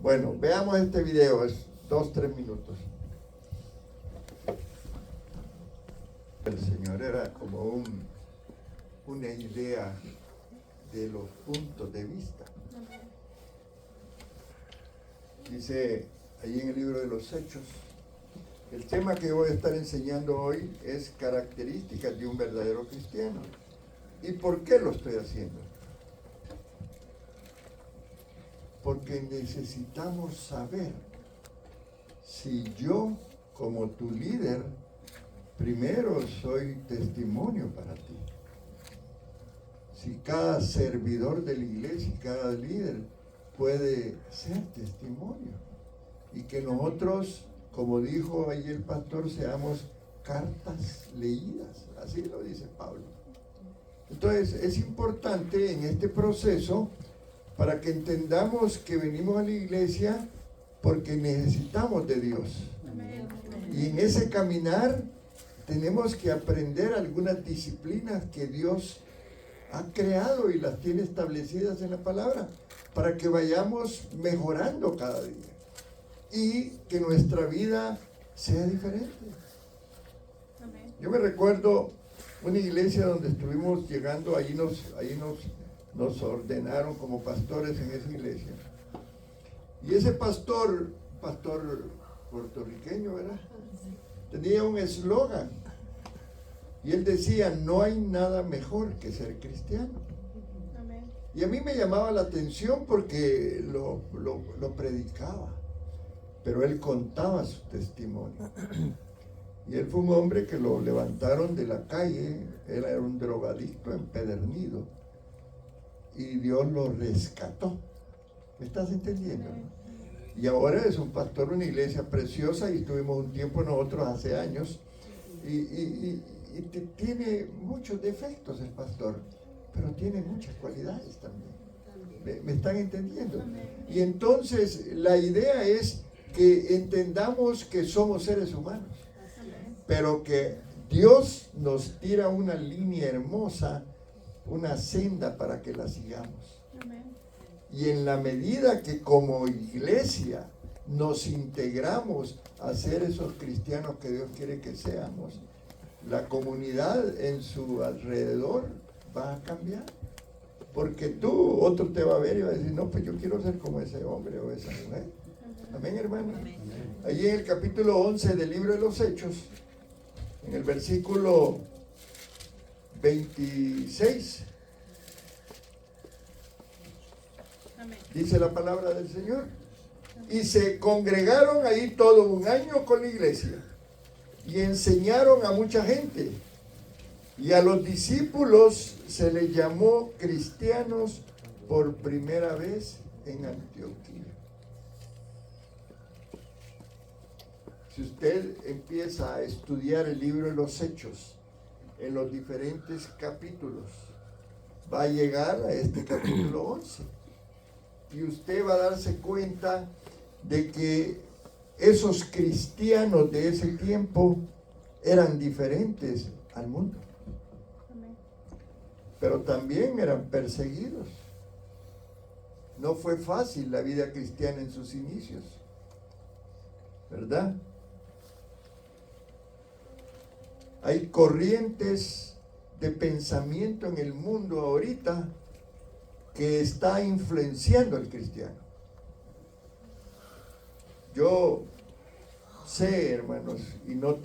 Bueno, veamos este video, es 2-3 minutos. El Señor era como una idea de los puntos de vista. Dice ahí en el libro de los Hechos, el tema que voy a estar enseñando hoy es características de un verdadero cristiano. ¿Y por qué lo estoy haciendo? Porque necesitamos saber si yo, como tu líder, primero soy testimonio para ti. Si cada servidor de la iglesia y cada líder puede ser testimonio. Y que nosotros, como dijo ahí el pastor, seamos cartas leídas. Así lo dice Pablo. Entonces, es importante en este proceso para que entendamos que venimos a la iglesia porque necesitamos de Dios. Y en ese caminar tenemos que aprender algunas disciplinas que Dios ha creado y las tiene establecidas en la palabra para que vayamos mejorando cada día y que nuestra vida sea diferente. Yo me recuerdo una iglesia donde estuvimos llegando, ahí nos ordenaron como pastores en esa iglesia. Y ese pastor puertorriqueño, ¿verdad? Tenía un eslogan. Y él decía, no hay nada mejor que ser cristiano. Y a mí me llamaba la atención porque lo predicaba. Pero él contaba su testimonio. Y él fue un hombre que lo levantaron de la calle. Él era un drogadicto empedernido. Y Dios lo rescató. ¿Me estás entendiendo? Y ahora es un pastor de una iglesia preciosa y estuvimos un tiempo nosotros hace años. Y tiene muchos defectos el pastor, pero tiene muchas cualidades también. ¿Me están entendiendo? Y entonces la idea es que entendamos que somos seres humanos, pero que Dios nos tira una línea hermosa, una senda para que la sigamos. Y en la medida que como iglesia nos integramos a ser esos cristianos que Dios quiere que seamos, la comunidad en su alrededor va a cambiar. Porque otro te va a ver y va a decir, no, pues yo quiero ser como ese hombre o esa mujer. Amén, hermano. Allí en el capítulo 11 del libro de los Hechos, en el versículo 26, dice la palabra del Señor. Y se congregaron ahí todo un año con la iglesia y enseñaron a mucha gente. Y a los discípulos se les llamó cristianos por primera vez en Antioquía. Si usted empieza a estudiar el libro de los Hechos en los diferentes capítulos, va a llegar a este capítulo 11. Y usted va a darse cuenta de que esos cristianos de ese tiempo eran diferentes al mundo. Pero también eran perseguidos. No fue fácil la vida cristiana en sus inicios, ¿verdad? Hay corrientes de pensamiento en el mundo ahorita que está influenciando al cristiano. Yo sé, hermanos, y no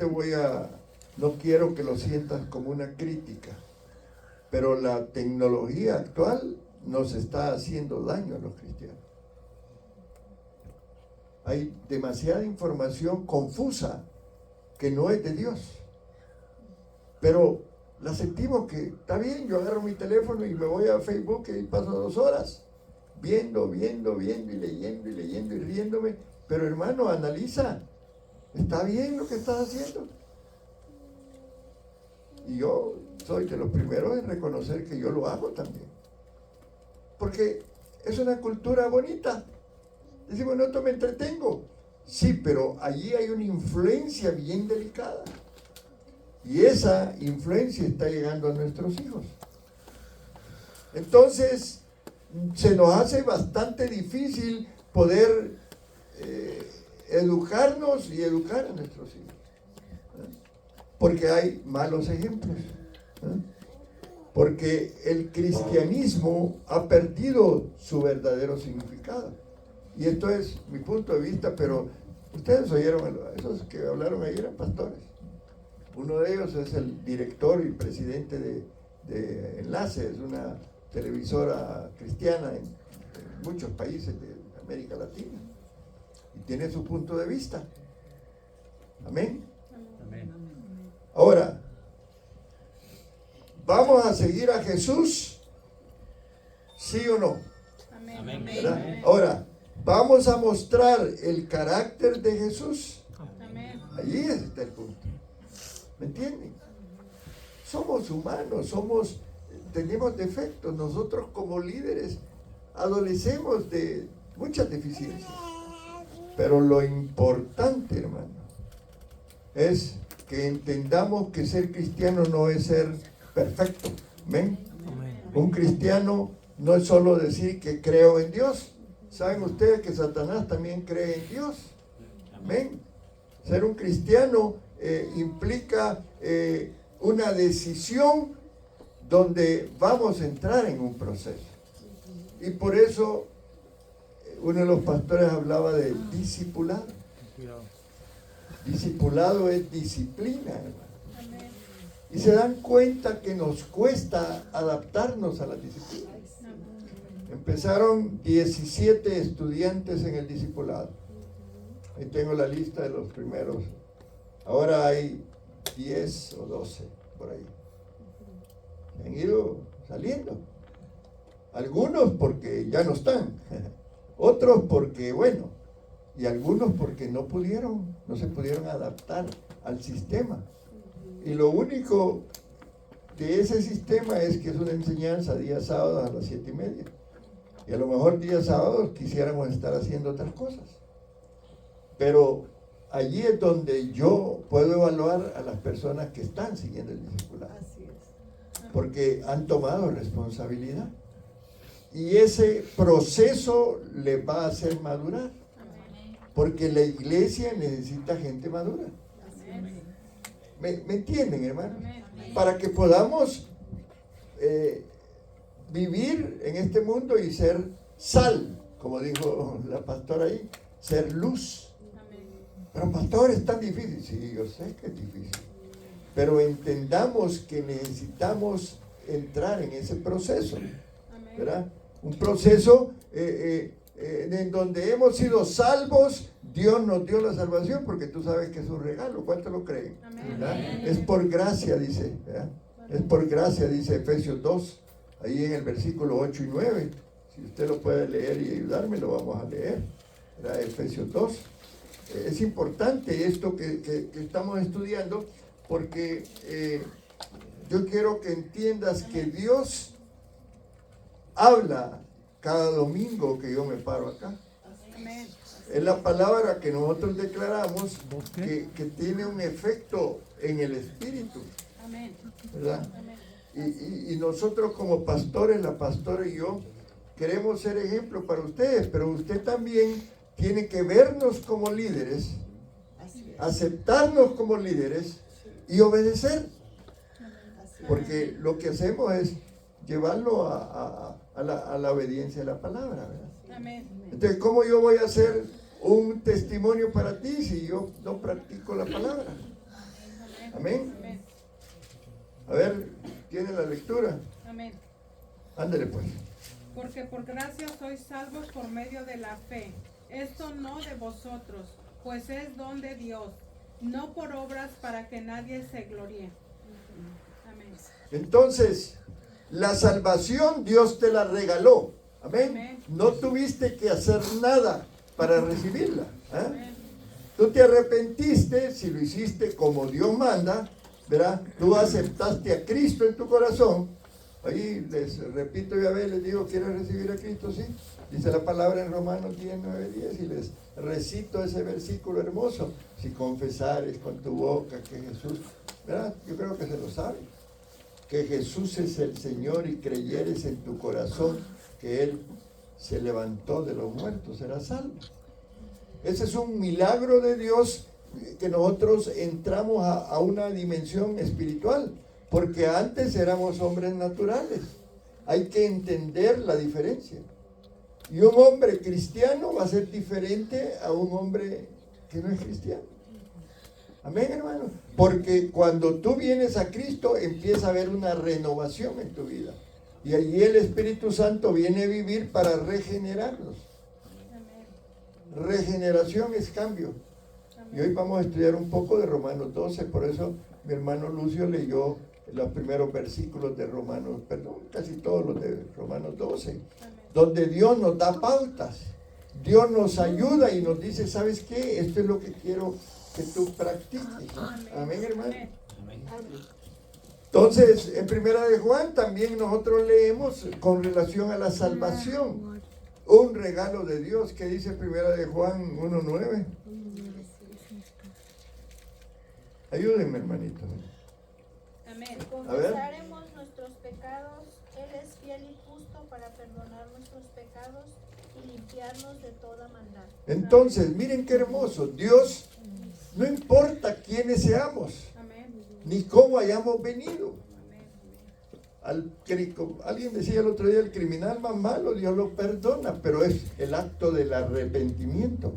quiero que lo sientas como una crítica, pero la tecnología actual nos está haciendo daño a los cristianos. Hay demasiada información confusa que no es de Dios, pero la sentimos que está bien. Yo agarro mi teléfono y me voy a Facebook y paso 2 horas viendo y leyendo y riéndome. Pero hermano, analiza, ¿está bien lo que estás haciendo? Y yo soy de los primeros en reconocer que yo lo hago también, porque es una cultura bonita. Decimos, no, me entretengo. Sí, pero allí hay una influencia bien delicada. Y esa influencia está llegando a nuestros hijos. Entonces, se nos hace bastante difícil poder educarnos y educar a nuestros hijos. Porque hay malos ejemplos. Porque el cristianismo ha perdido su verdadero significado. Y esto es mi punto de vista, pero ustedes oyeron, esos que hablaron ahí eran pastores. Uno de ellos es el director y presidente de Enlace, es una televisora cristiana en muchos países de América Latina. Y tiene su punto de vista. Amén. Amén. Ahora, ¿vamos a seguir a Jesús? ¿Sí o no? Amén. ¿Verdad? Ahora, ¿vamos a mostrar el carácter de Jesús? Amén. Allí está el punto. ¿Me entienden? Somos humanos, tenemos defectos. Nosotros como líderes adolecemos de muchas deficiencias. Pero lo importante, hermano, es que entendamos que ser cristiano no es ser perfecto. ¿Amén? Un cristiano no es solo decir que creo en Dios. ¿Saben ustedes que Satanás también cree en Dios? Amén. Ser un cristiano implica una decisión donde vamos a entrar en un proceso. Y por eso uno de los pastores hablaba de discipulado. Discipulado es disciplina, hermano. Y se dan cuenta que nos cuesta adaptarnos a la disciplina. Empezaron 17 estudiantes en el discipulado. Ahí tengo la lista de los primeros. Ahora hay 10 o 12 por ahí. Han ido saliendo. Algunos porque ya no están. Otros porque, bueno, y algunos porque no se pudieron adaptar al sistema. Y lo único de ese sistema es que es una enseñanza días sábados a las 7:30. Y a lo mejor días sábados quisiéramos estar haciendo otras cosas. Pero allí es donde yo puedo evaluar a las personas que están siguiendo el discipulado. Porque han tomado responsabilidad. Y ese proceso les va a hacer madurar. Porque la iglesia necesita gente madura. ¿Me entienden, hermano? Para que podamos vivir en este mundo y ser sal, como dijo la pastora ahí, ser luz. Pero pastor, es tan difícil. Sí, yo sé que es difícil. Pero entendamos que necesitamos entrar en ese proceso, ¿verdad? Un proceso en donde hemos sido salvos. Dios nos dio la salvación porque tú sabes que es un regalo. ¿Cuántos lo creen? ¿Verdad? Es por gracia, dice, ¿verdad? Es por gracia, dice Efesios 2, ahí en el versículo 8 y 9. Si usted lo puede leer y ayudarme, lo vamos a leer, ¿verdad? Efesios 2. Es importante esto que estamos estudiando, porque yo quiero que entiendas que Dios habla cada domingo que yo me paro acá. Es la palabra que nosotros declaramos que tiene un efecto en el espíritu, ¿verdad? Y nosotros como pastores, la pastora y yo, queremos ser ejemplo para ustedes, pero usted también tiene que vernos como líderes, aceptarnos como líderes y obedecer. Porque lo que hacemos es llevarlo a la obediencia de la palabra, ¿verdad? Entonces, ¿cómo yo voy a hacer un testimonio para ti si yo no practico la palabra? Amén. A ver, ¿tiene la lectura? Amén. Ándale pues. Porque por gracia sois salvos por medio de la fe. Esto no de vosotros, pues es don de Dios, no por obras para que nadie se gloríe. Amén. Entonces, la salvación Dios te la regaló. Amén. Amén. No tuviste que hacer nada para recibirla. Amén. Tú te arrepentiste, si lo hiciste como Dios manda, ¿verdad? Tú aceptaste a Cristo en tu corazón. Ahí les repito y a ver, les digo, ¿quieres recibir a Cristo? Sí. Dice la palabra en Romanos 10, 9, 10 y les recito ese versículo hermoso. Si confesares con tu boca que Jesús, ¿verdad? Yo creo que se lo sabe. Que Jesús es el Señor y creyeres en tu corazón que Él se levantó de los muertos, será salvo. Ese es un milagro de Dios, que nosotros entramos a una dimensión espiritual, porque antes éramos hombres naturales. Hay que entender la diferencia. Y un hombre cristiano va a ser diferente a un hombre que no es cristiano. Amén, hermano. Porque cuando tú vienes a Cristo, empieza a haber una renovación en tu vida. Y allí el Espíritu Santo viene a vivir para regenerarnos. Regeneración es cambio. Y hoy vamos a estudiar un poco de Romanos 12, por eso mi hermano Lucio leyó los primeros versículos de Romanos, casi todos los de Romanos 12, donde Dios nos da pautas, Dios nos ayuda y nos dice, ¿sabes qué? Esto es lo que quiero que tú practiques. Amén, hermano. Entonces, en Primera de Juan también nosotros leemos con relación a la salvación, un regalo de Dios, que dice Primera de Juan 1:9. Ayúdenme, hermanito. Amén. Confesaremos nuestros pecados, Él es fiel y justo para perdonar nuestros pecados y limpiarnos de toda maldad. Entonces, miren qué hermoso. Dios, no importa quiénes seamos, ni cómo hayamos venido. Alguien decía el otro día, el criminal más malo, Dios lo perdona, pero es el acto del arrepentimiento.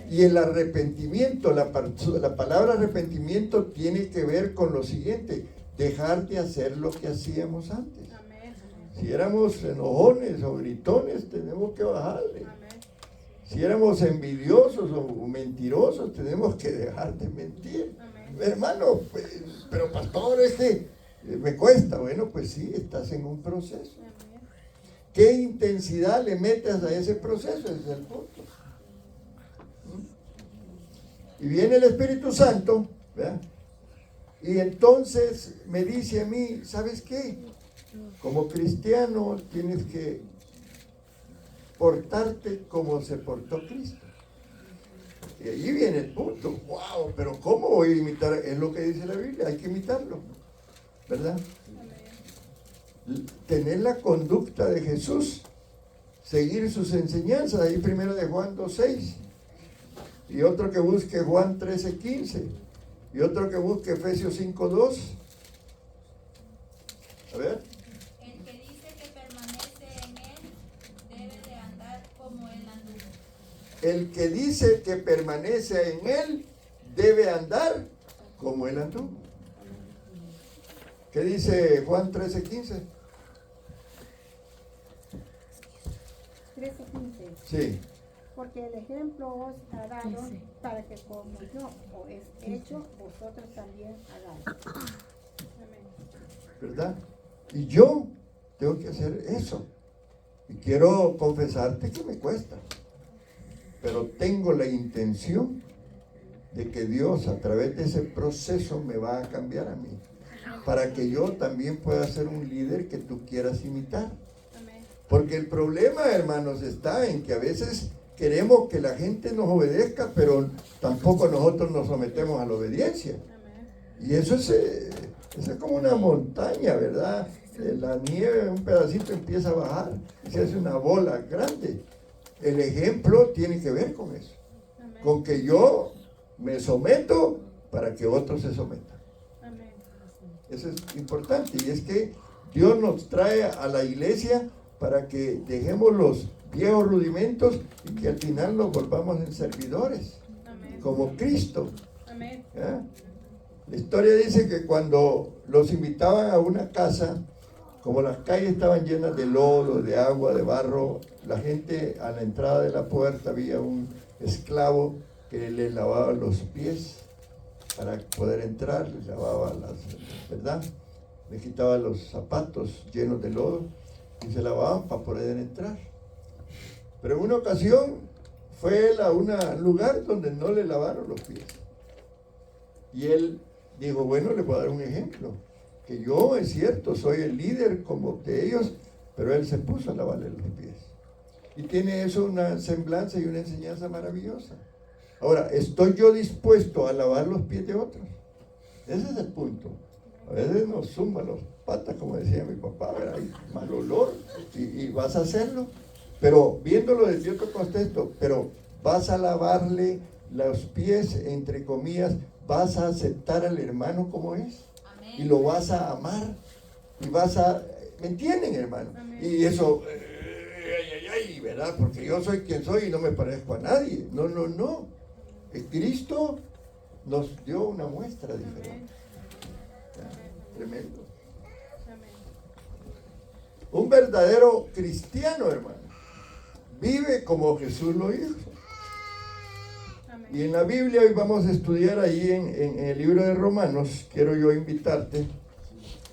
Y el arrepentimiento, la palabra arrepentimiento tiene que ver con lo siguiente: dejar de hacer lo que hacíamos antes. Si éramos enojones o gritones, tenemos que bajarle. Si éramos envidiosos o mentirosos, tenemos que dejar de mentir. Hermano, pues, pero pastor, me cuesta. Bueno, pues sí, estás en un proceso. ¿Qué intensidad le metes a ese proceso? Ese es el punto. Y viene el Espíritu Santo, ¿verdad? Y entonces me dice a mí, ¿sabes qué? Como cristiano tienes que portarte como se portó Cristo. Y ahí viene el punto. ¡Wow! Pero ¿cómo voy a imitar? Es lo que dice la Biblia, hay que imitarlo, ¿verdad? Tener la conducta de Jesús, seguir sus enseñanzas. Ahí primero de Juan 2:6. Y otro que busque Juan 13:15. Y otro que busque Efesios 5:2. A ver. El que dice que permanece en Él debe de andar como Él anduvo. El que dice que permanece en Él debe andar como Él anduvo. ¿Qué dice Juan 13:15? 13:15. Sí. Porque el ejemplo os ha dado para que como yo os he hecho, vosotros también hagáis. ¿Verdad? Y yo tengo que hacer eso. Y quiero confesarte que me cuesta. Pero tengo la intención de que Dios a través de ese proceso me va a cambiar a mí. Para que yo también pueda ser un líder que tú quieras imitar. Porque el problema, hermanos, está en que a veces queremos que la gente nos obedezca, pero tampoco nosotros nos sometemos a la obediencia. Y eso es como una montaña, ¿verdad? La nieve, un pedacito empieza a bajar y se hace una bola grande. El ejemplo tiene que ver con eso. Con que yo me someto para que otros se sometan. Eso es importante. Y es que Dios nos trae a la iglesia para que dejemos los viejos rudimentos y que al final nos volvamos en servidores. Amén. Como Cristo. Amén. ¿Ya? La historia dice que cuando los invitaban a una casa, como las calles estaban llenas de lodo, de agua, de barro, la gente a la entrada de la puerta había un esclavo que les lavaba los pies para poder entrar, les lavaba ¿verdad? Le quitaba los zapatos llenos de lodo y se lavaban para poder entrar. Pero en una ocasión fue él a un lugar donde no le lavaron los pies. Y él dijo, bueno, le voy a dar un ejemplo. Que yo, es cierto, soy el líder como de ellos, pero él se puso a lavarle los pies. Y tiene eso una semblanza y una enseñanza maravillosa. Ahora, ¿estoy yo dispuesto a lavar los pies de otros? Ese es el punto. A veces nos zumban las patas, como decía mi papá, hay mal olor, y vas a hacerlo. Pero viéndolo desde otro contexto, pero vas a lavarle los pies, entre comillas, vas a aceptar al hermano como es. Amén. Y lo vas a amar. Y vas a, ¿me entienden, hermano? Amén. Y eso, ¿verdad? Porque yo soy quien soy y no me parezco a nadie. No, no, no. Cristo nos dio una muestra diferente. Tremendo. Un verdadero cristiano, hermano, vive como Jesús lo hizo. Y en la Biblia, hoy vamos a estudiar ahí en el libro de Romanos, quiero yo invitarte,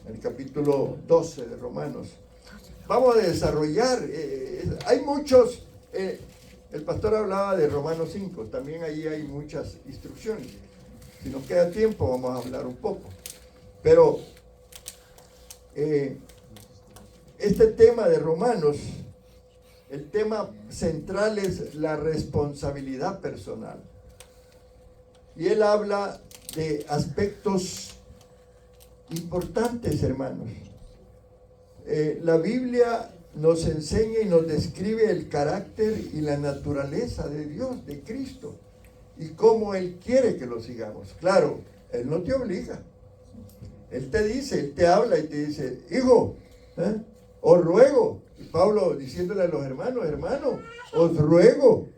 el capítulo 12 de Romanos. Vamos a desarrollar, hay muchos, el pastor hablaba de Romanos 5, también ahí hay muchas instrucciones. Si nos queda tiempo, vamos a hablar un poco. Pero este tema de Romanos, el tema central es la responsabilidad personal. Y él habla de aspectos importantes, hermanos. La Biblia nos enseña y nos describe el carácter y la naturaleza de Dios, de Cristo, y cómo Él quiere que lo sigamos. Claro, Él no te obliga. Él te dice, Él te habla y te dice, hijo, os ruego, y Pablo diciéndole a los hermanos, os ruego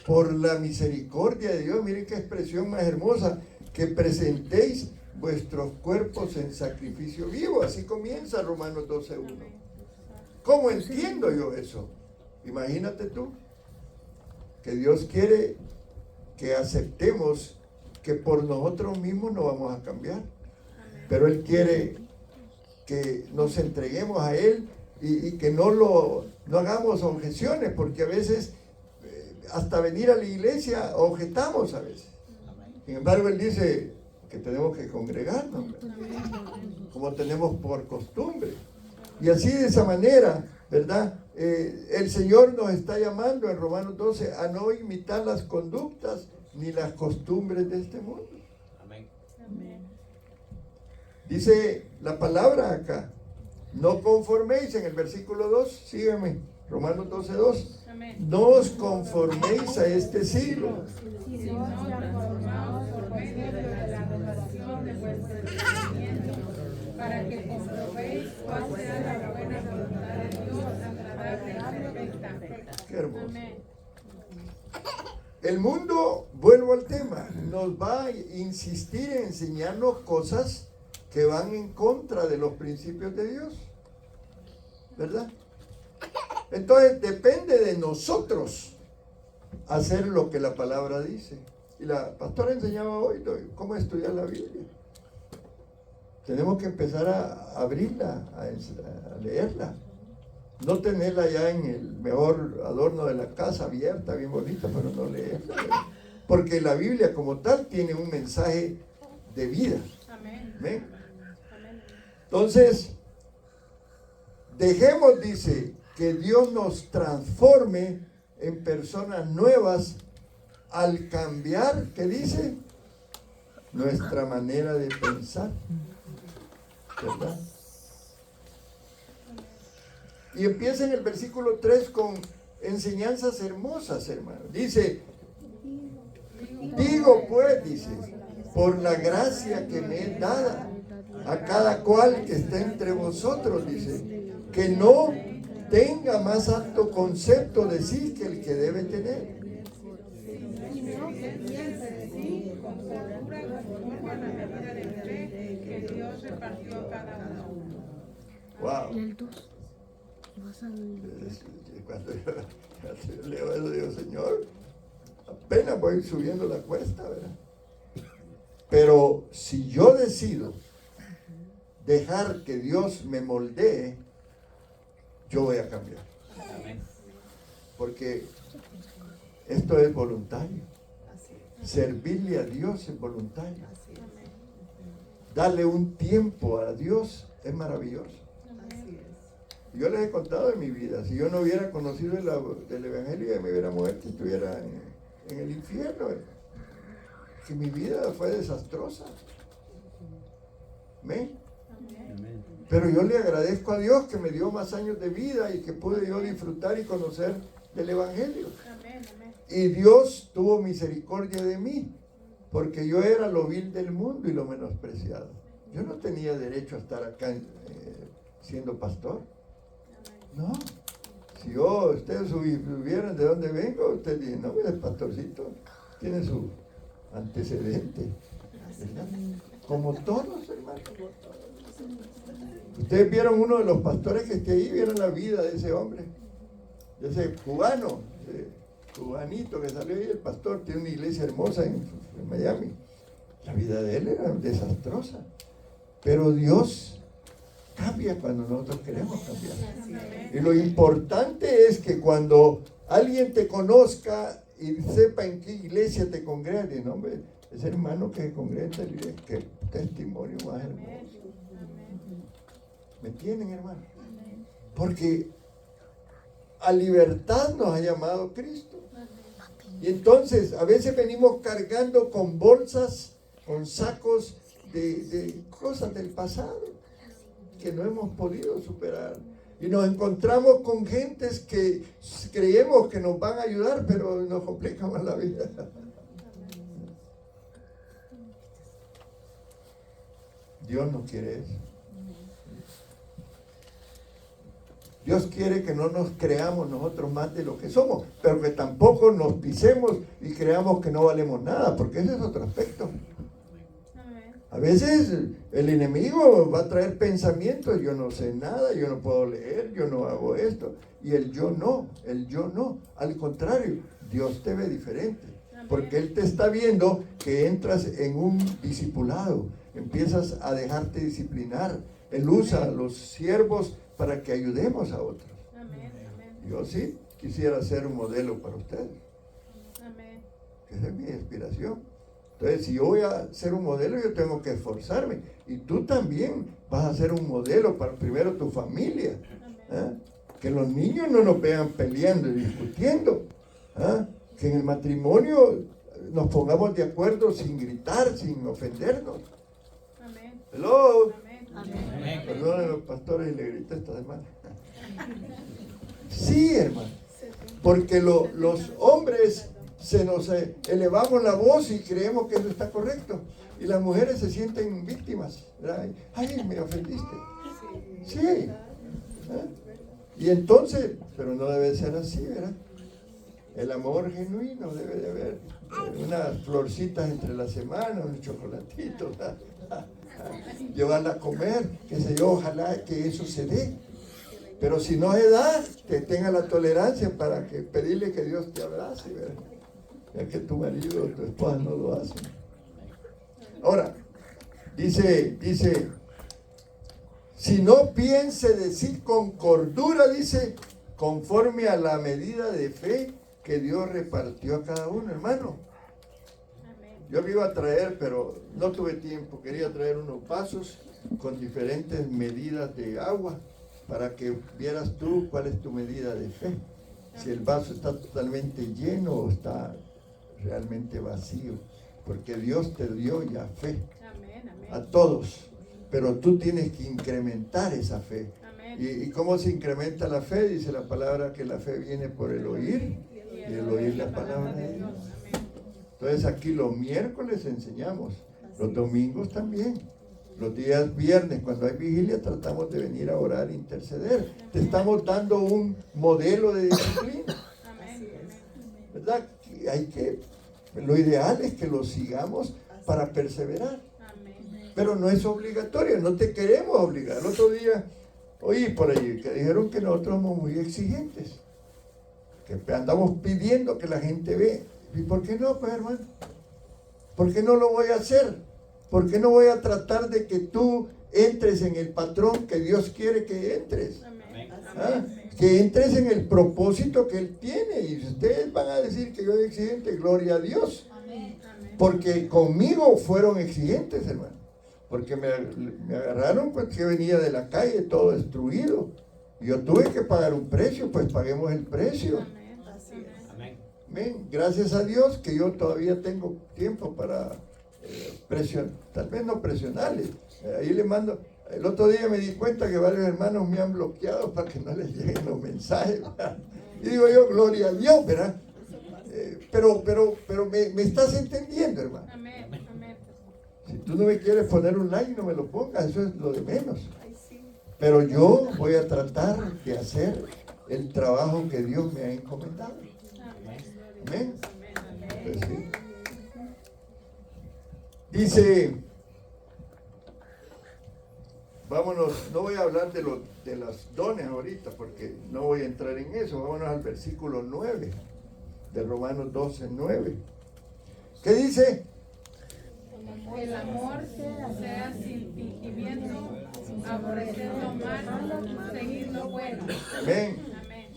por la misericordia de Dios, miren qué expresión más hermosa, que presentéis vuestros cuerpos en sacrificio vivo. Así comienza Romanos 12:1. ¿Cómo entiendo yo eso? Imagínate tú, que Dios quiere que aceptemos que por nosotros mismos no vamos a cambiar, pero Él quiere que nos entreguemos a Él y que no hagamos objeciones, porque a veces hasta venir a la iglesia objetamos a veces. Sin embargo, Él dice que tenemos que congregarnos, como tenemos por costumbre. Y así de esa manera, ¿verdad? El Señor nos está llamando en Romanos 12 a no imitar las conductas ni las costumbres de este mundo. Amén. Dice la palabra acá, no conforméis, en el versículo 2, sígueme, Romanos 12:2. No os conforméis a este siglo, sino transformaos por medio de la renovación de vuestro entendimiento, para que comprobéis cuál sea la buena voluntad de Dios, agradable y perfecta. Qué hermoso. El mundo, vuelvo al tema, nos va a insistir en enseñarnos cosas que van en contra de los principios de Dios, ¿verdad? Entonces depende de nosotros hacer lo que la palabra dice. Y la pastora enseñaba hoy cómo estudiar la Biblia. Tenemos que empezar a abrirla, a leerla. No tenerla ya en el mejor adorno de la casa, abierta, bien bonita, pero no leerla. Porque la Biblia como tal tiene un mensaje de vida. Amén. ¿Ven? Entonces, dejemos, dice, que Dios nos transforme en personas nuevas al cambiar, ¿qué dice? Nuestra manera de pensar, ¿verdad? Y empieza en el versículo 3 con enseñanzas hermosas, hermano. Dice, digo pues, dice, por la gracia que me es dada a cada cual que esté entre vosotros, dice, que no tenga más alto concepto de sí que el que debe tener. Wow. Cuando yo leo eso, digo, Señor, apenas voy subiendo la cuesta, ¿verdad? Pero si yo decido dejar que Dios me moldee, yo voy a cambiar. Porque esto es voluntario. Servirle a Dios es voluntario. Darle un tiempo a Dios es maravilloso. Yo les he contado de mi vida. Si yo no hubiera conocido el Evangelio, ya me hubiera muerto y estuviera en el infierno. Que mi vida fue desastrosa. ¿Ven? Pero yo le agradezco a Dios que me dio más años de vida y que pude yo disfrutar y conocer del Evangelio. Y Dios tuvo misericordia de mí, porque yo era lo vil del mundo y lo menospreciado. Yo no tenía derecho a estar acá siendo pastor. No. Si ustedes supieran de dónde vengo, ustedes dicen, no, mira, el pastorcito tiene su antecedente, ¿verdad? Como todos, hermanos. Ustedes vieron uno de los pastores que esté ahí, vieron la vida de ese hombre, de ese cubano, cubanito que salió ahí, el pastor, tiene una iglesia hermosa en Miami. La vida de él era desastrosa, pero Dios cambia cuando nosotros queremos cambiar. Y lo importante es que cuando alguien te conozca y sepa en qué iglesia te congrega, dice, no, hombre, ese hermano que congrega en esta iglesia, qué testimonio más hermoso. ¿Me entienden, hermano? Porque a libertad nos ha llamado Cristo. Y entonces a veces venimos cargando con bolsas, con sacos de cosas del pasado que no hemos podido superar. Y nos encontramos con gentes que creemos que nos van a ayudar, pero nos complican más la vida. Dios no quiere eso. Dios quiere que no nos creamos nosotros más de lo que somos, pero que tampoco nos pisemos y creamos que no valemos nada, porque ese es otro aspecto. A veces el enemigo va a traer pensamientos, yo no sé nada, yo no puedo leer, yo no hago esto, y el yo no. Al contrario, Dios te ve diferente, porque Él te está viendo que entras en un discipulado, empiezas a dejarte disciplinar. Él usa a los siervos para que ayudemos a otros. Yo sí quisiera ser un modelo para ustedes. Esa es mi inspiración. Entonces, si yo voy a ser un modelo, yo tengo que esforzarme. Y tú también vas a ser un modelo para primero tu familia. ¿Eh? Que los niños no nos vean peleando y discutiendo. ¿Eh? Que en el matrimonio nos pongamos de acuerdo sin gritar, sin ofendernos. Hello. Perdonen los pastores y le grité esta semana. Sí, hermano. Porque los hombres se nos elevamos la voz y creemos que eso está correcto. Y las mujeres se sienten víctimas, ¿verdad? Ay, me ofendiste. Sí. ¿Eh? Y entonces, pero no debe ser así, ¿verdad? El amor genuino debe de haber unas florcitas entre la semana, un chocolatito, llevarla a comer, qué sé yo, ojalá que eso se dé. Pero si no se da, que tenga la tolerancia para que pedirle que Dios te abrace, ¿verdad? Ya que tu marido o tu esposa no lo hacen. Ahora, dice, si no piense decir con cordura, dice, conforme a la medida de fe que Dios repartió a cada uno, hermano. Yo me iba a traer, pero no tuve tiempo. Quería traer unos vasos con diferentes medidas de agua para que vieras tú cuál es tu medida de fe. Si el vaso está totalmente lleno o está realmente vacío. Porque Dios te dio ya fe a todos. Pero tú tienes que incrementar esa fe. ¿Y cómo se incrementa la fe? Dice la palabra que la fe viene por el oír y el oír la palabra de Dios. Entonces aquí los miércoles enseñamos, los domingos también, los días viernes cuando hay vigilia tratamos de venir a orar e interceder. Te estamos dando un modelo de disciplina, ¿verdad? Lo ideal es que lo sigamos para perseverar, pero no es obligatorio, no te queremos obligar. El otro día oí por allí que dijeron que nosotros somos muy exigentes, que andamos pidiendo que la gente vea. ¿Y por qué no, pues, hermano? ¿Por qué no lo voy a hacer? ¿Por qué no voy a tratar de que tú entres en el patrón que Dios quiere que entres? ¿Ah? Que entres en el propósito que Él tiene. Y ustedes van a decir que yo soy exigente, gloria a Dios. Porque conmigo fueron exigentes, hermano. Porque me agarraron pues, que venía de la calle todo destruido. Y yo tuve que pagar un precio, pues paguemos el precio. Amén. Gracias a Dios que yo todavía tengo tiempo para presionar, tal vez no presionarles. Ahí le mando, El otro día me di cuenta que varios hermanos me han bloqueado para que no les lleguen los mensajes, ¿verdad? Y digo yo, gloria a Dios, ¿verdad? Pero me estás entendiendo, hermano. Amén. Amén. Si tú no me quieres poner un like, no me lo pongas, eso es lo de menos. Pero yo voy a tratar de hacer el trabajo que Dios me ha encomendado. Amén. Pues sí. Dice, vámonos, no voy a hablar de los dones ahorita porque no voy a entrar en eso. Vámonos al versículo 9 de Romanos 12:9. ¿Qué dice? El amor sea sin fingimiento, aborrecer lo malo, seguir lo bueno. Amén. Amén.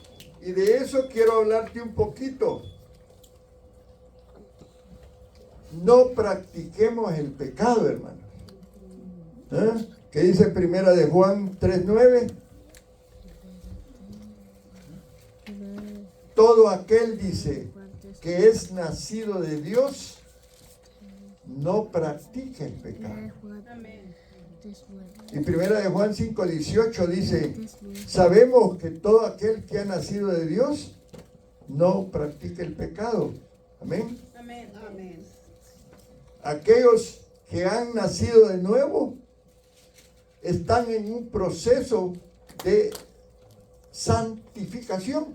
Y de eso quiero hablarte un poquito. No practiquemos el pecado, hermanos. ¿Qué dice primera de Juan 3:9? Todo aquel, dice, que es nacido de Dios, no practica el pecado. Amén. Y primera de Juan 5:18 dice, sabemos que todo aquel que ha nacido de Dios no practica el pecado. Amén. Amén. Amén. Aquellos que han nacido de nuevo están en un proceso de santificación.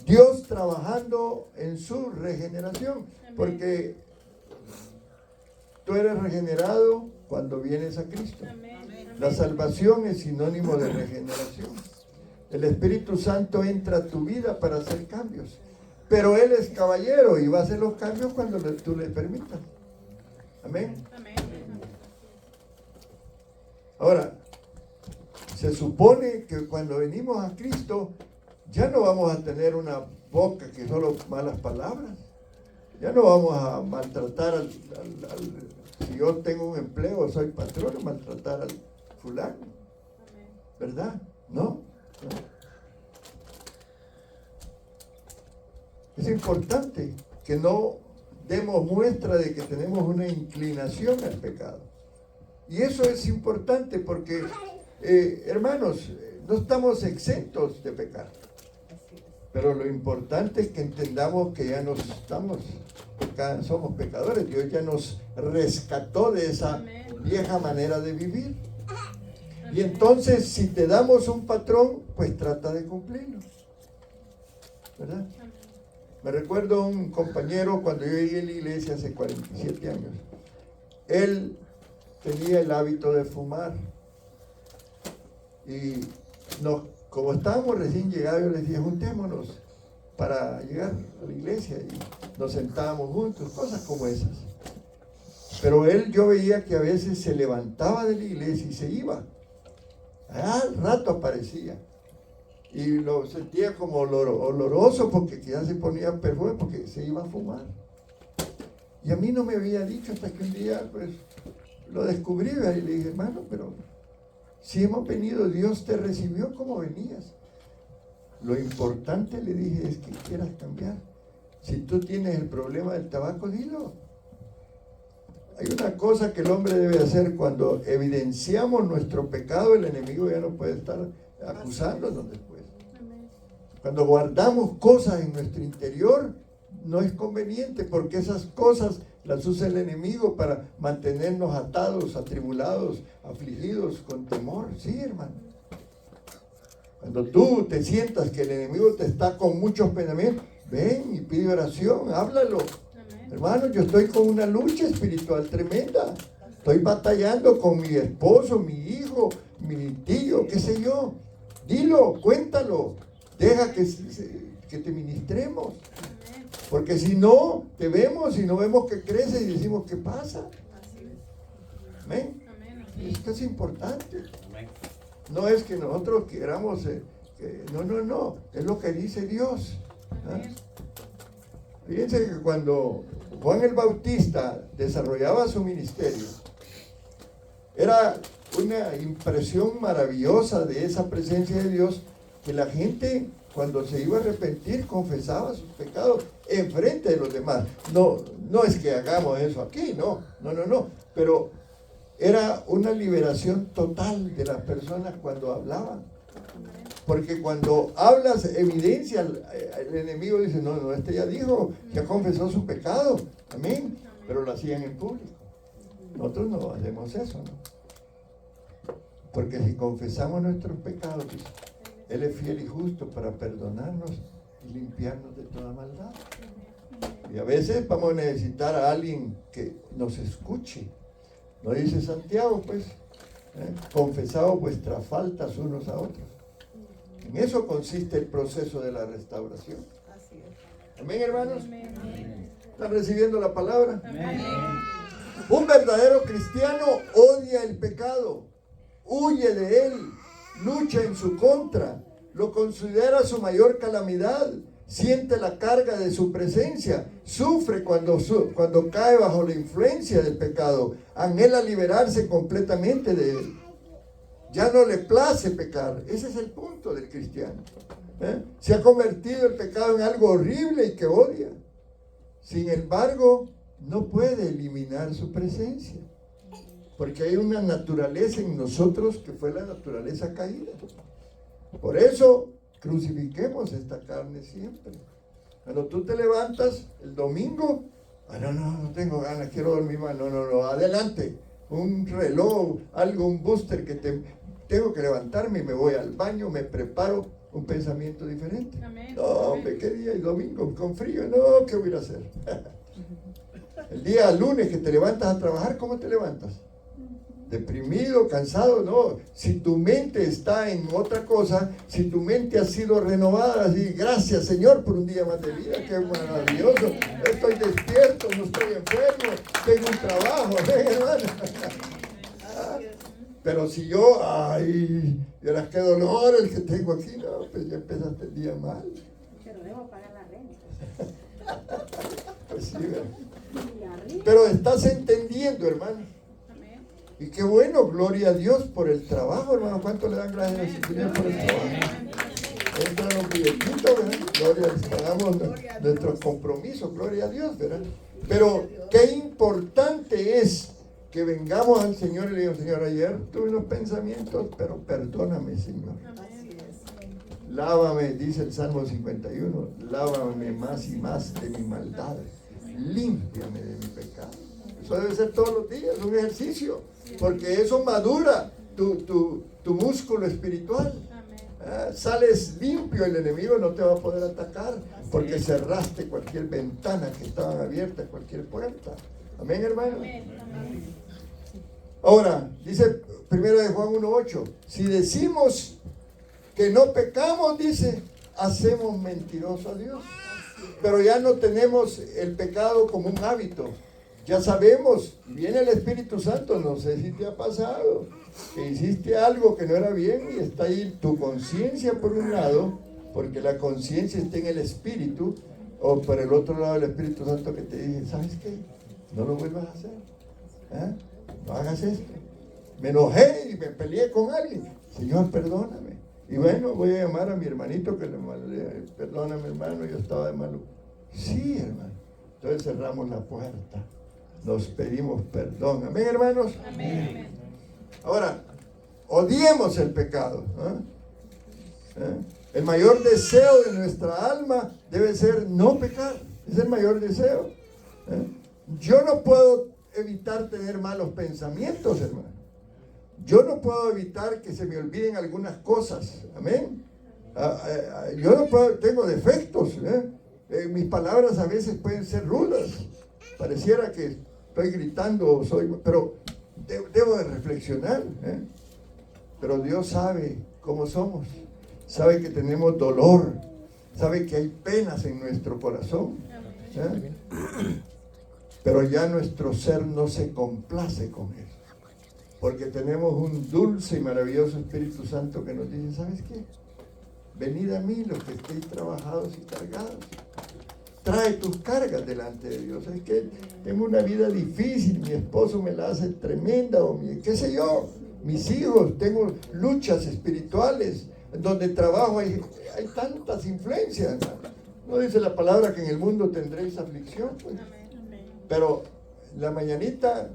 Dios trabajando en su regeneración, porque tú eres regenerado cuando vienes a Cristo. La salvación es sinónimo de regeneración. El Espíritu Santo entra a tu vida para hacer cambios, pero Él es caballero y va a hacer los cambios cuando tú le permitas. Amén. Ahora, se supone que cuando venimos a Cristo ya no vamos a tener una boca que solo malas palabras. Ya no vamos a maltratar si yo tengo un empleo, soy patrón, maltratar al fulano. ¿Verdad? ¿No? Es importante que no demos muestra de que tenemos una inclinación al pecado. Y eso es importante porque, hermanos, no estamos exentos de pecar. Pero lo importante es que entendamos que ya somos pecadores. Dios ya nos rescató de esa vieja manera de vivir. Y entonces, si te damos un patrón, pues trata de cumplirlo. ¿Verdad? Me recuerdo un compañero cuando yo llegué a la iglesia hace 47 años. Él tenía el hábito de fumar. Y como estábamos recién llegados, yo les dije, juntémonos para llegar a la iglesia. Y nos sentábamos juntos, cosas como esas. Pero yo veía que a veces se levantaba de la iglesia y se iba. Al rato aparecía. Y lo sentía como oloroso porque quizás se ponía perfume porque se iba a fumar. Y a mí no me había dicho hasta que un día pues lo descubrí y le dije, hermano, pero si hemos venido, Dios te recibió como venías. Lo importante, le dije, es que quieras cambiar. Si tú tienes el problema del tabaco, dilo. Hay una cosa que el hombre debe hacer cuando evidenciamos nuestro pecado, el enemigo ya no puede estar acusándonos después. Cuando guardamos cosas en nuestro interior, no es conveniente porque esas cosas las usa el enemigo para mantenernos atados, atribulados, afligidos, con temor. Sí, hermano. Cuando tú te sientas que el enemigo te está con muchos pensamientos, ven y pide oración, háblalo. Hermano, yo estoy con una lucha espiritual tremenda. Estoy batallando con mi esposo, mi hijo, mi tío, qué sé yo. Dilo, cuéntalo. Deja que te ministremos. Porque si no, te vemos y no vemos que crece y decimos, ¿qué pasa? Amén. Esto es importante. No es que nosotros queramos, no. Es lo que dice Dios. Fíjense que cuando Juan el Bautista desarrollaba su ministerio, era una impresión maravillosa de esa presencia de Dios, que la gente cuando se iba a arrepentir confesaba sus pecados enfrente de los demás. No es que hagamos eso aquí, no. Pero era una liberación total de las personas cuando hablaban. Porque cuando hablas, evidencia, el enemigo dice, no, este ya dijo, ya confesó su pecado. Amén. Pero lo hacían en público. Nosotros no hacemos eso, ¿no? Porque si confesamos nuestros pecados, Él es fiel y justo para perdonarnos y limpiarnos de toda maldad. Y a veces vamos a necesitar a alguien que nos escuche. ¿No dice Santiago, pues? Confesaos vuestras faltas unos a otros. En eso consiste el proceso de la restauración. Amén, hermanos. ¿Están recibiendo la palabra? Amén. Un verdadero cristiano odia el pecado, huye de él, lucha en su contra, lo considera su mayor calamidad, siente la carga de su presencia, sufre cuando cae bajo la influencia del pecado, anhela liberarse completamente de él. Ya no le place pecar. Ese es el punto del cristiano. Se ha convertido el pecado en algo horrible y que odia. Sin embargo, no puede eliminar su presencia. Porque hay una naturaleza en nosotros que fue la naturaleza caída. Por eso, crucifiquemos esta carne siempre. Cuando tú te levantas el domingo, no tengo ganas, quiero dormir más. No, adelante. Un reloj, algo, un booster que tengo que levantarme y me voy al baño, me preparo un pensamiento diferente. Amén. No, hombre, qué día, y domingo con frío, no, ¿qué voy a hacer? El día lunes que te levantas a trabajar, ¿cómo te levantas? Deprimido, cansado, no. Si tu mente está en otra cosa, si tu mente ha sido renovada, así, gracias Señor por un día más de vida, qué maravilloso. Estoy despierto, no estoy enfermo, tengo un trabajo, hermano. Pero si yo, verás qué dolor el que tengo aquí, no, pues ya empezaste el día mal. Pero debo pagar la renta. Pues sí, ¿verdad? Pero estás entendiendo, hermano. Y qué bueno, gloria a Dios por el trabajo, hermano. ¿Cuánto le dan gracias al Señor por el trabajo? Entran los billetitos, ¿verdad? Gloria a Dios, pagamos nuestros compromisos, gloria a Dios, ¿verdad? Pero qué importante es que vengamos al Señor y le digamos, Señor, ayer tuve unos pensamientos, pero perdóname, Señor. Lávame, dice el Salmo 51, lávame más y más de mi maldad, límpiame de mi pecado. Eso debe ser todos los días, un ejercicio, porque eso madura tu músculo espiritual. Sales limpio, el enemigo no te va a poder atacar, porque cerraste cualquier ventana que estaban abiertas, cualquier puerta. Amén, hermano. Ahora, dice 1 Juan 1:8, si decimos que no pecamos, dice, hacemos mentiroso a Dios. Pero ya no tenemos el pecado como un hábito. Ya sabemos, viene el Espíritu Santo, no sé si te ha pasado, que hiciste algo que no era bien y está ahí tu conciencia por un lado, porque la conciencia está en el Espíritu, o por el otro lado el Espíritu Santo que te dice, ¿sabes qué? No lo vuelvas a hacer. No hagas esto. Me enojé y me peleé con alguien. Señor, perdóname. Y bueno, voy a llamar a mi hermanito que perdóname, hermano, yo estaba de malo. Sí, hermano. Entonces cerramos la puerta. Nos pedimos perdón. Amén, hermanos. Amén. Ahora, odiemos el pecado. El mayor deseo de nuestra alma debe ser no pecar. Es el mayor deseo. Yo no puedo evitar tener malos pensamientos, hermano. Yo no puedo evitar que se me olviden algunas cosas. Amén. Yo no puedo, tengo defectos. Mis palabras a veces pueden ser rudas. Pareciera que estoy gritando, pero debo de reflexionar. Pero Dios sabe cómo somos. Sabe que tenemos dolor. Sabe que hay penas en nuestro corazón. Pero ya nuestro ser no se complace con él. Porque tenemos un dulce y maravilloso Espíritu Santo que nos dice, ¿sabes qué? Venid a mí los que estéis trabajados y cargados. Trae tus cargas delante de Dios. Es que tengo una vida difícil, mi esposo me la hace tremenda, o qué sé yo, mis hijos, tengo luchas espirituales, donde trabajo hay tantas influencias. No dice la palabra que en el mundo tendréis aflicción, pues. Pero la mañanita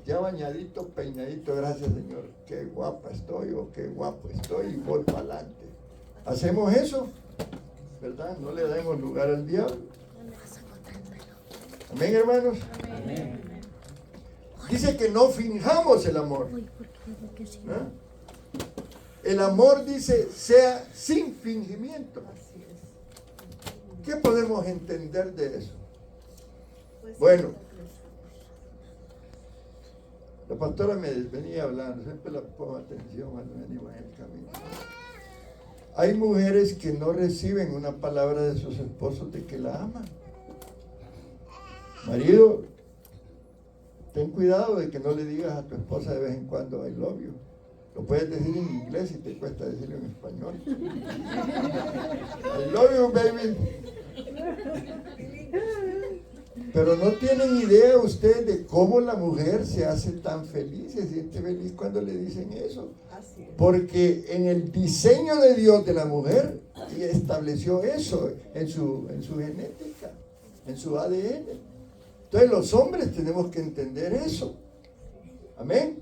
ya bañadito, peinadito, gracias Señor, qué guapa estoy o qué guapo estoy y voy para adelante. ¿Hacemos eso? ¿Verdad? No le demos lugar al diablo. Amén, hermanos. Amén. Dice que no finjamos el amor. ¿Ah? El amor, dice, sea sin fingimiento. ¿Qué podemos entender de eso? Bueno, la pastora me venía hablando, siempre la pongo atención cuando venimos en el camino. Hay mujeres que no reciben una palabra de sus esposos de que la aman. Marido, ten cuidado de que no le digas a tu esposa de vez en cuando I love you. Lo puedes decir en inglés y te cuesta decirlo en español. I love you, baby. Pero no tienen idea ustedes de cómo la mujer se hace tan feliz, se siente feliz cuando le dicen eso. Porque en el diseño de Dios de la mujer, estableció eso en su genética, en su ADN. Entonces los hombres tenemos que entender eso. Amén.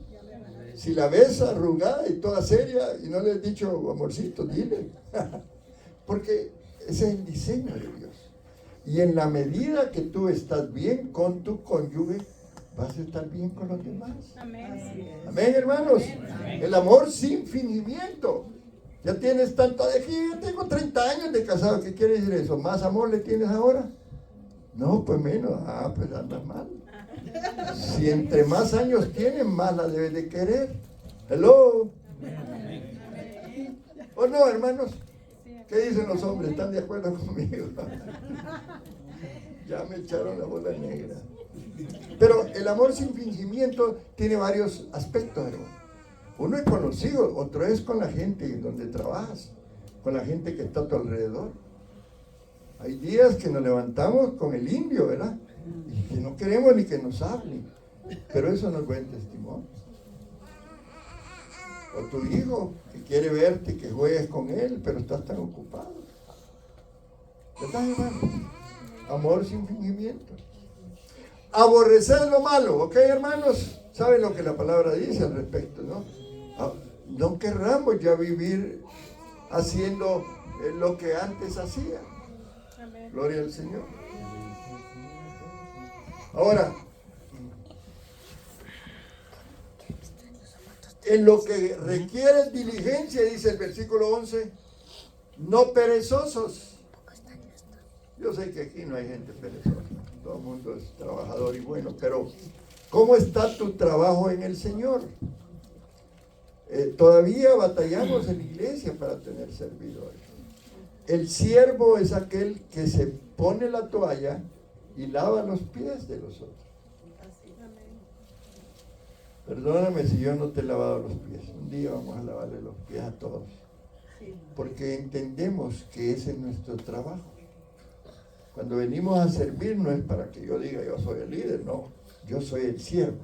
Si la ves arrugada y toda seria y no le has dicho amorcito, dile. Porque ese es el diseño de Dios. Y en la medida que tú estás bien con tu cónyuge, vas a estar bien con los demás. Amén. Amén, hermanos. Amén. El amor sin fingimiento. Ya tienes tanto de aquí, yo tengo 30 años de casado. ¿Qué quiere decir eso? ¿Más amor le tienes ahora? No, pues menos. Ah, pues andas mal. Si entre más años tienes, más la debes de querer. Hello. ¿O no, hermanos? ¿Qué dicen los hombres? ¿Están de acuerdo conmigo? Ya me echaron la bola negra. Pero el amor sin fingimiento tiene varios aspectos, hermano. Uno es con los hijos, otro es con la gente donde trabajas, con la gente que está a tu alrededor. Hay días que nos levantamos con el indio, ¿verdad? Y que no queremos ni que nos hablen. Pero eso no es buen testimonio. O tu hijo que quiere verte, que juegues con él, pero estás tan ocupado. ¿Verdad, hermano? Amor sin fingimiento. Aborrecer lo malo, ¿ok, hermanos? ¿Saben lo que la palabra dice al respecto, no? No querramos ya vivir haciendo lo que antes hacía. Gloria al Señor. Ahora, en lo que requiere diligencia, dice el versículo 11, no perezosos. Yo sé que aquí no hay gente perezosa, todo el mundo es trabajador y bueno, pero ¿cómo está tu trabajo en el Señor? Todavía batallamos en la iglesia para tener servidores. El siervo es aquel que se pone la toalla y lava los pies de los otros. Perdóname si yo no te he lavado los pies. Un día vamos a lavarle los pies a todos. Porque entendemos que ese es nuestro trabajo. Cuando venimos a servir no es para que yo diga yo soy el líder, no. Yo soy el siervo.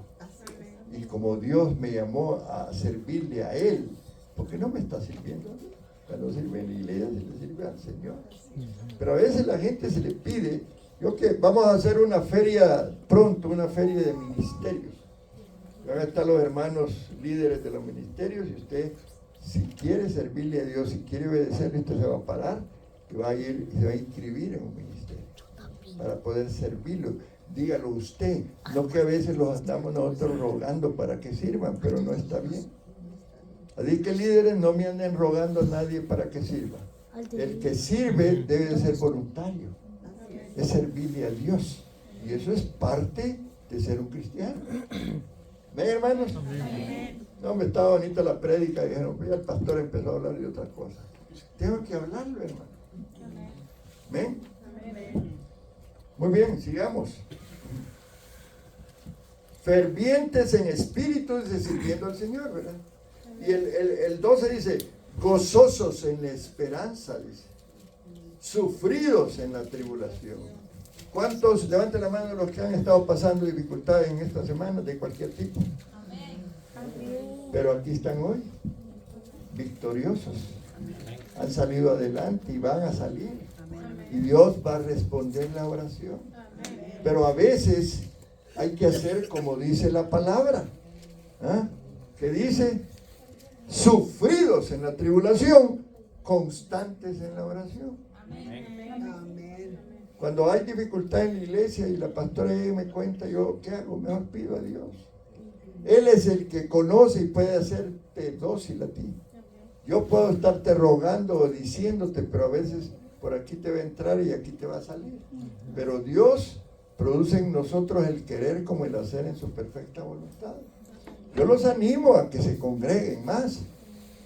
Y como Dios me llamó a servirle a Él, ¿por qué no me está sirviendo a mí? Cuando sirve en la iglesia se le sirve al Señor. Pero a veces la gente se le pide, vamos a hacer una feria pronto, una feria de ministerios. Acá están los hermanos líderes de los ministerios y usted, si quiere servirle a Dios, si quiere obedecerle, usted se va a parar y va a ir y se va a inscribir en un ministerio para poder servirlo. Dígalo usted, no que a veces los andamos nosotros rogando para que sirvan, pero no está bien. Así que líderes, no me anden rogando a nadie para que sirva. El que sirve debe de ser voluntario, es servirle a Dios. Y eso es parte de ser un cristiano. ¿Ven, hermanos? No, me estaba bonita la prédica y dijeron, pues ya el pastor empezó a hablar de otra cosa. Tengo que hablarlo, hermano. ¿Ven? Muy bien, sigamos. Fervientes en espíritu, sirviendo al Señor, ¿verdad? Y el 12 dice, gozosos en la esperanza, dice. Sufridos en la tribulación. ¿Cuántos, levanten la mano los que han estado pasando dificultades en esta semana de cualquier tipo? Pero aquí están hoy, victoriosos. Han salido adelante y van a salir. Y Dios va a responder la oración. Pero a veces hay que hacer como dice la palabra. ¿Ah? ¿Qué dice? Sufridos en la tribulación, constantes en la oración. Amén. Cuando hay dificultad en la iglesia y la pastora me cuenta, yo, ¿qué hago? Mejor pido a Dios. Él es el que conoce y puede hacerte dócil a ti. Yo puedo estarte rogando o diciéndote, pero a veces por aquí te va a entrar y aquí te va a salir. Pero Dios produce en nosotros el querer como el hacer en su perfecta voluntad. Yo los animo a que se congreguen más,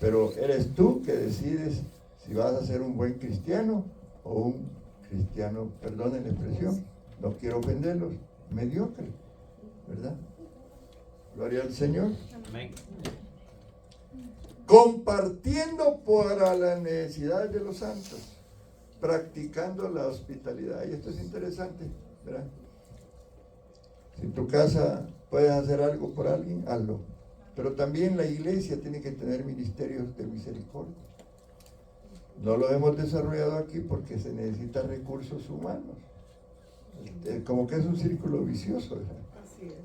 pero eres tú que decides si vas a ser un buen cristiano o un cristiano, perdonen la expresión, no quiero ofenderlos, mediocre, ¿verdad? Gloria al Señor. Amén. Compartiendo para las necesidades de los santos, practicando la hospitalidad. Y esto es interesante, ¿verdad? Si en tu casa puedes hacer algo por alguien, hazlo. Pero también la iglesia tiene que tener ministerios de misericordia. No lo hemos desarrollado aquí porque se necesitan recursos humanos. Como que es un círculo vicioso, ¿verdad?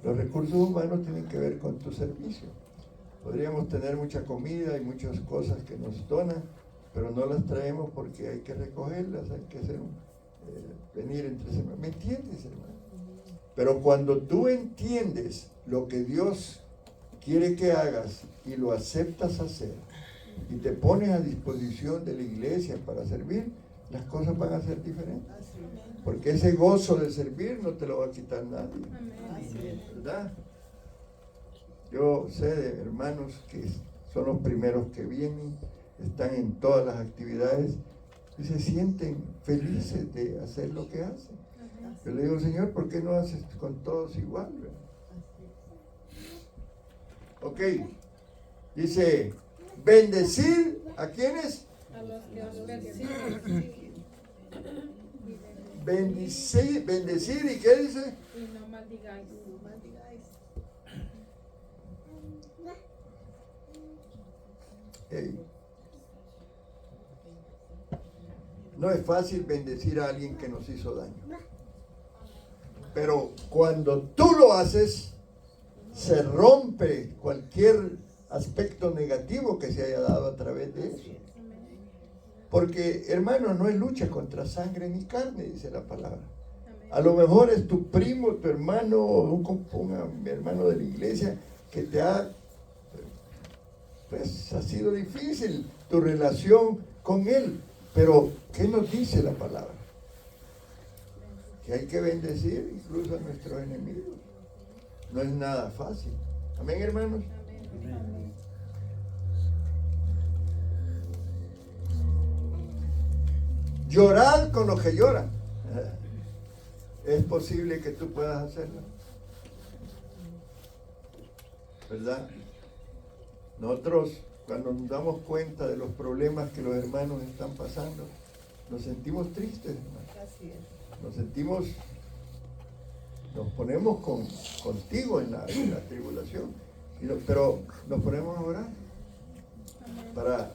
Los recursos humanos tienen que ver con tu servicio. Podríamos tener mucha comida y muchas cosas que nos donan, pero no las traemos porque hay que recogerlas, hay que hacer venir entre semanas. ¿Me entiendes, hermano? Pero cuando tú entiendes lo que Dios quiere que hagas y lo aceptas hacer y te pones a disposición de la iglesia para servir, las cosas van a ser diferentes. Porque ese gozo de servir no te lo va a quitar nadie. ¿Verdad? Yo sé de hermanos que son los primeros que vienen, están en todas las actividades y se sienten felices de hacer lo que hacen. Yo le digo, Señor, ¿por qué no haces con todos igual? Ok, dice, bendecir ¿a quiénes? A los que os persiguen. Bendecir ¿y qué dice? Y no maldigáis. Hey. No es fácil bendecir a alguien que nos hizo daño. Pero cuando tú lo haces, se rompe cualquier aspecto negativo que se haya dado a través de eso. Porque, hermano, no es lucha contra sangre ni carne, dice la palabra. A lo mejor es tu primo, tu hermano, un hermano de la iglesia que te ha, pues ha sido difícil tu relación con él. Pero, ¿qué nos dice la palabra? Que hay que bendecir incluso a nuestros enemigos. No es nada fácil. Amén, hermanos. Amén. Llorar con los que lloran. Es posible que tú puedas hacerlo, ¿verdad? Nosotros, cuando nos damos cuenta de los problemas que los hermanos están pasando, nos sentimos tristes, hermano. Nos ponemos contigo en la tribulación, pero nos ponemos a orar para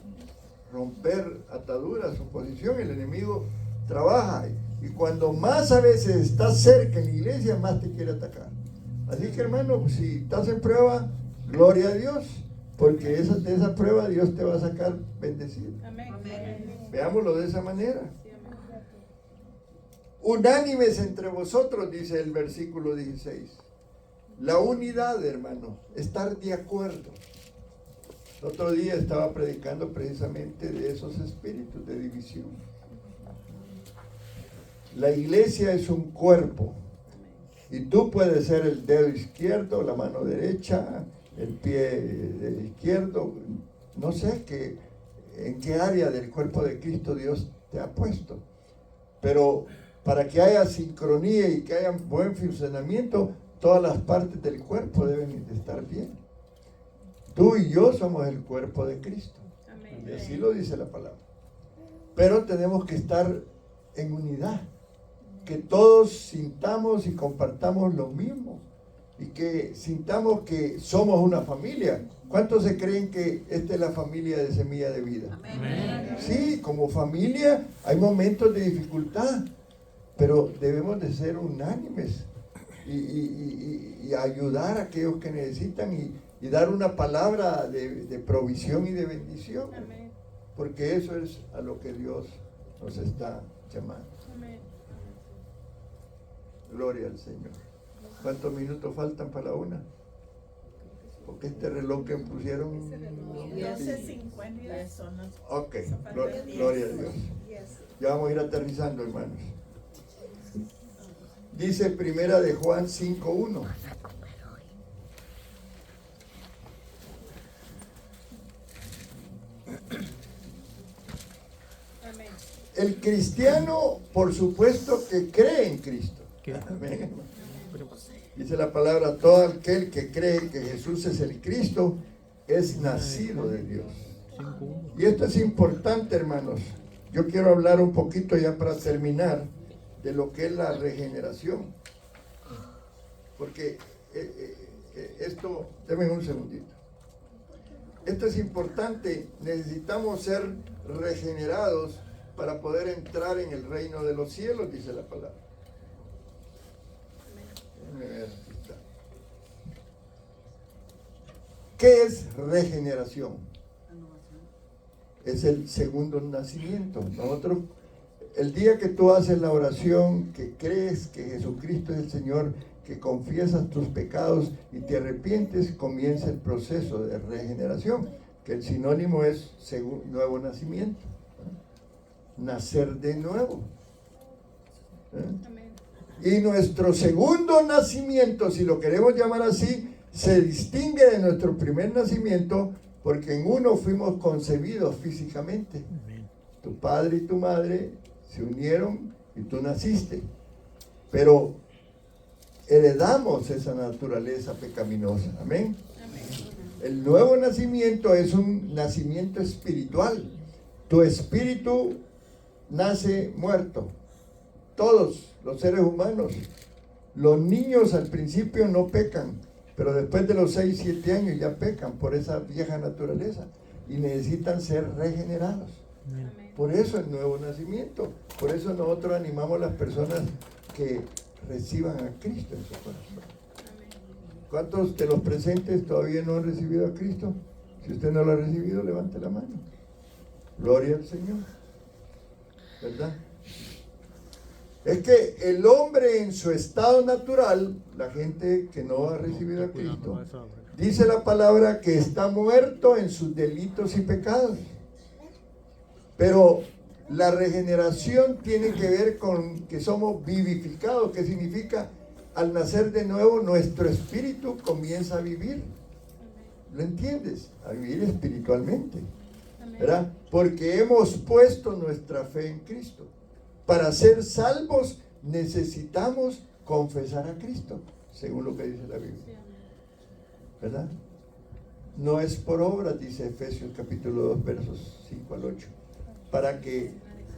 romper ataduras, oposición. El enemigo trabaja y cuando más a veces estás cerca en la iglesia, más te quiere atacar. Así que, hermano, si estás en prueba, gloria a Dios, porque de esa prueba Dios te va a sacar bendecido. Amén. Veámoslo de esa manera. Unánimes entre vosotros, dice el versículo 16. La unidad, hermano, estar de acuerdo. El otro día estaba predicando precisamente de esos espíritus de división. La iglesia es un cuerpo y tú puedes ser el dedo izquierdo, la mano derecha, el pie izquierdo, no sé en qué área del cuerpo de Cristo Dios te ha puesto, pero para que haya sincronía y que haya buen funcionamiento, todas las partes del cuerpo deben de estar bien. Tú y yo somos el cuerpo de Cristo. Amén. Y así lo dice la palabra. Pero tenemos que estar en unidad. Que todos sintamos y compartamos lo mismo. Y que sintamos que somos una familia. ¿Cuántos se creen que esta es la familia de Semilla de Vida? Amén. Sí, como familia hay momentos de dificultad. Pero debemos de ser unánimes. y ayudar a aquellos que necesitan y dar una palabra de provisión y de bendición. Amén. Porque eso es a lo que Dios nos está llamando. Amén. Gloria al Señor. ¿Cuántos minutos faltan para la una? Porque este reloj que pusieron... 12:50 son las... Ok, gloria a Dios. Ya vamos a ir aterrizando, hermanos. Dice primera de Juan 5:1. Amén. El cristiano, por supuesto que cree en Cristo. Amén. Dice la palabra, todo aquel que cree que Jesús es el Cristo es nacido de Dios. Y esto es importante, hermanos. Yo quiero hablar un poquito ya para terminar de lo que es la regeneración. Porque esto, denme un segundito. Esto es importante. Necesitamos ser regenerados para poder entrar en el reino de los cielos, dice la palabra. ¿Qué es regeneración? Es el segundo nacimiento. Nosotros, el día que tú haces la oración, que crees que Jesucristo es el Señor, que confiesas tus pecados y te arrepientes, comienza el proceso de regeneración, que el sinónimo es nuevo nacimiento. Nacer de nuevo. Amén. Y nuestro segundo nacimiento, si lo queremos llamar así, se distingue de nuestro primer nacimiento porque en uno fuimos concebidos físicamente. Tu padre y tu madre se unieron y tú naciste. Pero heredamos esa naturaleza pecaminosa. Amén. El nuevo nacimiento es un nacimiento espiritual. Tu espíritu nace muerto. Todos los seres humanos, los niños al principio no pecan, pero después de los 6, 7 años ya pecan por esa vieja naturaleza y necesitan ser regenerados. Amén. Por eso el nuevo nacimiento. Por eso nosotros animamos a las personas que reciban a Cristo en su corazón. ¿Cuántos de los presentes todavía no han recibido a Cristo? Si usted no lo ha recibido, levante la mano. Gloria al Señor. ¿Verdad? Es que el hombre en su estado natural, la gente que no ha recibido a Cristo, dice la palabra que está muerto en sus delitos y pecados. Pero la regeneración tiene que ver con que somos vivificados, que significa al nacer de nuevo nuestro espíritu comienza a vivir. ¿Lo entiendes? A vivir espiritualmente. ¿Verdad? Porque hemos puesto nuestra fe en Cristo. Para ser salvos necesitamos confesar a Cristo, según lo que dice la Biblia. ¿Verdad? No es por obras, dice Efesios capítulo 2, versos 5 al 8, para que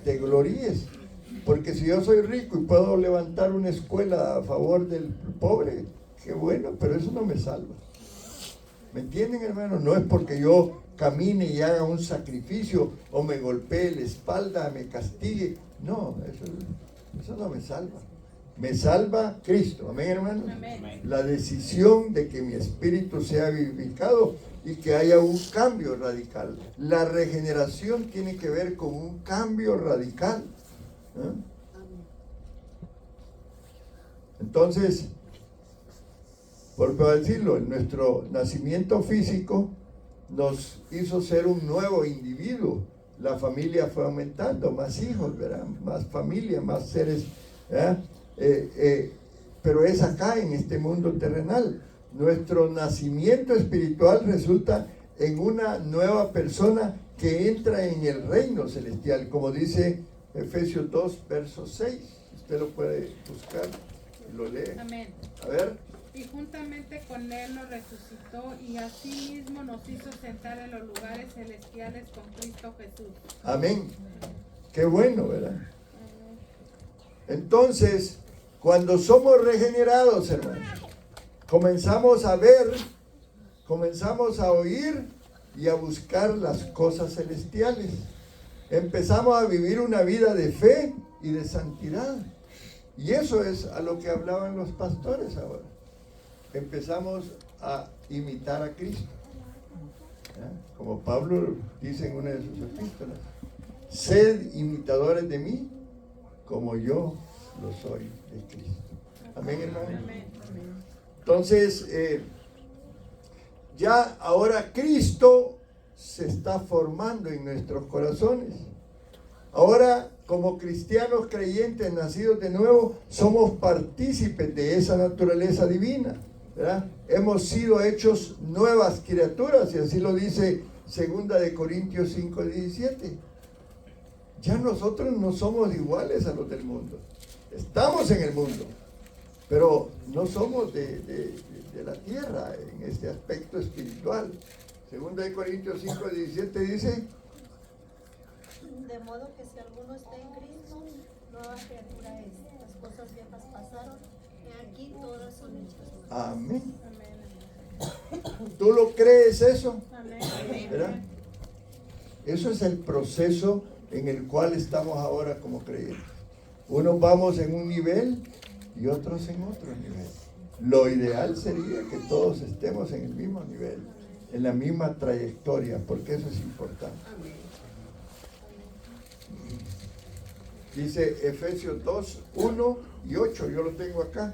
te gloríes. Porque si yo soy rico y puedo levantar una escuela a favor del pobre, qué bueno, pero eso no me salva. ¿Me entienden, hermano? No es porque yo camine y haga un sacrificio o me golpee la espalda, me castigue. No, eso no me salva. Me salva Cristo. Amén, hermano. Amén. La decisión de que mi espíritu sea vivificado y que haya un cambio radical. La regeneración tiene que ver con un cambio radical. Entonces, por decirlo, nuestro nacimiento físico nos hizo ser un nuevo individuo. La familia fue aumentando, más hijos, ¿verdad? Más familia, más seres, pero es acá en este mundo terrenal. Nuestro nacimiento espiritual resulta en una nueva persona que entra en el reino celestial, como dice Efesios 2, verso 6. Usted lo puede buscar y lo lee. Amén. A ver. Y juntamente con Él nos resucitó y asimismo nos hizo sentar en los lugares celestiales con Cristo Jesús. Amén. Qué bueno, ¿verdad? Entonces, cuando somos regenerados, hermanos, comenzamos a ver, comenzamos a oír y a buscar las cosas celestiales. Empezamos a vivir una vida de fe y de santidad. Y eso es a lo que hablaban los pastores ahora. Empezamos a imitar a Cristo. ¿Ya? Como Pablo dice en una de sus epístolas, sed imitadores de mí, como yo lo soy de Cristo. Amén, hermano. Entonces, ya ahora Cristo se está formando en nuestros corazones. Ahora, como cristianos creyentes nacidos de nuevo, somos partícipes de esa naturaleza divina, ¿verdad? Hemos sido hechos nuevas criaturas, y así lo dice 2 de Corintios 5:17. Ya nosotros no somos iguales a los del mundo. Estamos en el mundo, pero no somos de la tierra en este aspecto espiritual. 2 de Corintios 5:17 dice: de modo que si alguno está en Cristo, nueva criatura es. Las cosas viejas pasaron, y aquí todas son hechas. Amén. ¿Tú lo crees eso? Amén. ¿Verdad? Eso es el proceso en el cual estamos ahora como creyentes. Unos vamos en un nivel y otros en otro nivel. Lo ideal sería que todos estemos en el mismo nivel, en la misma trayectoria, porque eso es importante. Dice Efesios 2, 1 y 8, yo lo tengo acá.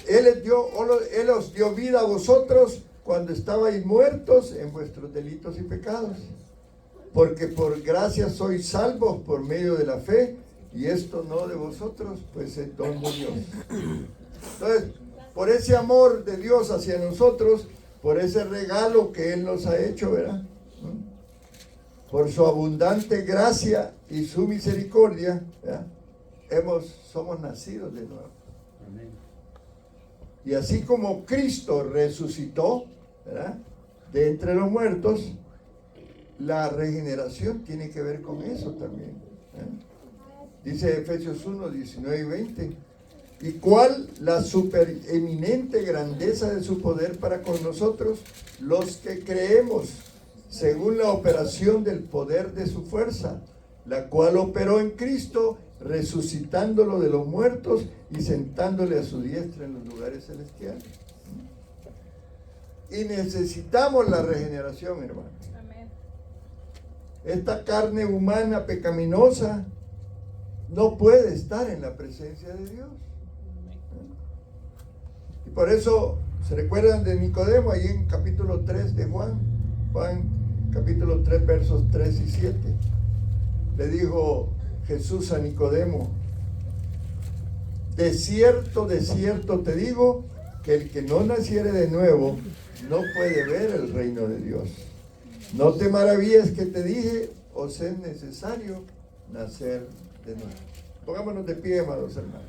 Él os dio vida a vosotros cuando estabais muertos en vuestros delitos y pecados. Porque por gracia sois salvos por medio de la fe, y esto no de vosotros, pues es don de Dios. Entonces, por ese amor de Dios hacia nosotros, por ese regalo que Él nos ha hecho, ¿verdad? Por su abundante gracia y su misericordia, ¿verdad? Somos nacidos de nuevo. Amén. Y así como Cristo resucitó, ¿verdad?, de entre los muertos, la regeneración tiene que ver con eso también, ¿eh? Dice Efesios 1, 19 y 20. ¿Y cuál la supereminente grandeza de su poder para con nosotros, los que creemos, según la operación del poder de su fuerza, la cual operó en Cristo, resucitándolo de los muertos y sentándole a su diestra en los lugares celestiales? Y necesitamos la regeneración, hermano. Amén. Esta carne humana pecaminosa no puede estar en la presencia de Dios. Y por eso, ¿se recuerdan de Nicodemo ahí en capítulo 3 de Juan? Juan capítulo 3 versos 3 y 7. Le dijo Jesús a Nicodemo: de cierto te digo, que el que no naciere de nuevo no puede ver el reino de Dios. No te maravilles que te dije, os es necesario nacer de nuevo. Pongámonos de pie, amados hermanos.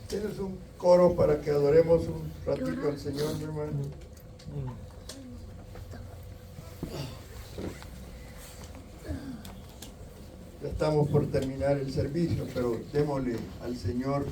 ¿Tienes un coro para que adoremos un ratito al Señor, mi hermano? Ya estamos por terminar el servicio, pero démosle al Señor